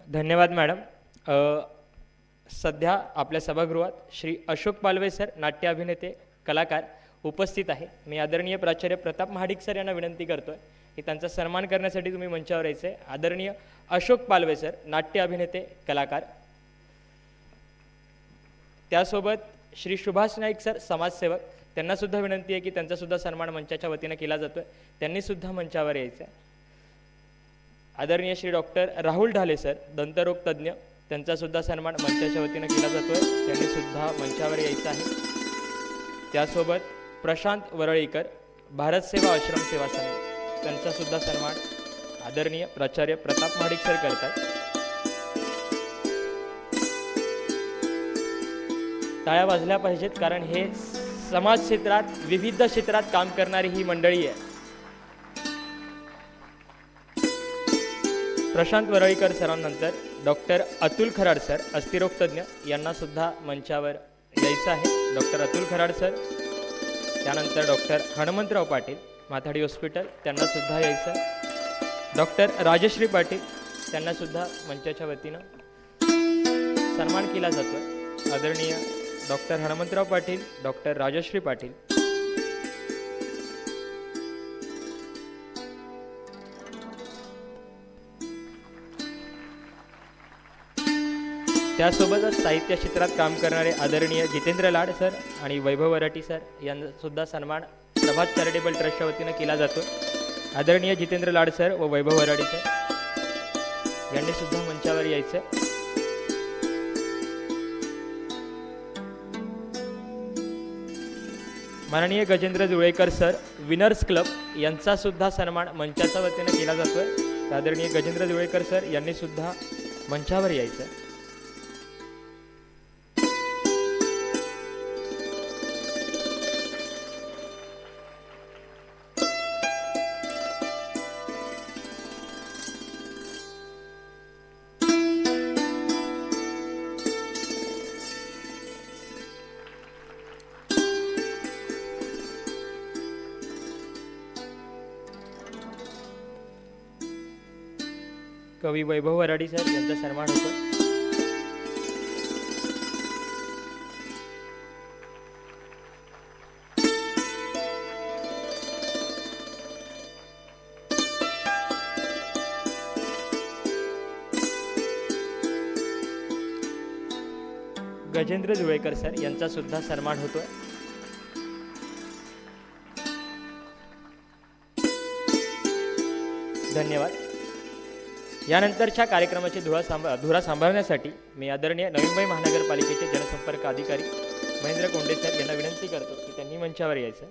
धन्यवाद मॅडम. सध्या आपल्या सभागृहात श्री अशोक पालवे सर, नाट्य अभिनेते, कलाकार उपस्थित आहे. मी आदरणीय प्राचार्य प्रताप महाडिक सर यांना विनंती करतोय की त्यांचा सन्मान करण्यासाठी तुम्ही मंचावर यायचे. आदरणीय अशोक पालवे सर, नाट्य अभिनेते, कलाकार. त्यासोबत श्री सुभाष नाईक सर, समाजसेवक, त्यांना सुद्धा विनंती आहे की त्यांचा सुद्धा सन्मान मंचाच्या वतीने केला जातोय. त्यांनी सुद्धा मंचावर यायचं आहे. आदरणीय श्री डॉक्टर राहुल ढाले सर, दंतरोग तज्ज्ञ, त्यांचा सुद्धा सन्मान मंचाच्या वतीने केला जातोय. त्यांनी सुद्धा मंचावर यायचं आहे. त्यासोबत प्रशांत वरळीकर, भारत सेवा आश्रम सेवा संघ, त्यांचा सुद्धा सन्मान आदरणीय प्राचार्य प्रताप महाडिक सर करतात. टाळ्या वाजल्या पाहिजेत, कारण हे समाज क्षेत्रात, विविध क्षेत्रात काम करणारी ही मंडळी आहे. प्रशांत वरळीकर सरांनंतर डॉक्टर अतुल खराड सर, अस्थिरोग तज्ज्ञ, यांना सुद्धा मंचावर यायचं आहे. Doctor Atul Kharad sir. त्यानंतर डॉक्टर हनुमंतराव पाटील, माथाडी हॉस्पिटल, त्यांना सुद्धा यायचं. डॉक्टर राजश्री पाटील, त्यांना सुद्धा मंचाच्या वतीनं सन्मान केला जातो. आदरणीय डॉक्टर हनुमंतराव पाटील, डॉक्टर राजश्री पाटील. त्यासोबतच साहित्य क्षेत्रात काम करणारे आदरणीय जितेंद्र लाड सर आणि वैभव वराटी सर यांना सुद्धा सन्मान प्रभात चॅरिटेबल ट्रस्टच्या वतीनं केला जातो. आदरणीय जितेंद्र लाड सर व वैभव वराटी सर यांनी सुद्धा मंचावर यायचं. माननीय गजेंद्र जुळेकर सर, विनर्स क्लब, यांचा सुद्धा सन्मान मंचाच्या वतीने केला जातोय. आदरणीय गजेंद्र जुळेकर सर यांनी सुद्धा मंचावर यायचं. कवी वैभव वराडी सर यांचा सन्मान होतो. गजेंद्र जुळेकर सर यांचा सुद्धा सन्मान होतोय. धन्यवाद. यानंतरच्या कार्यक्रमाची धुरा सांभाळण्यासाठी मी आदरणीय नवी मुंबई महानगरपालिकेचे जनसंपर्क अधिकारी महेंद्र कोंडे सर यांना विनंती करतो की त्यांनी मंचावर यायचं.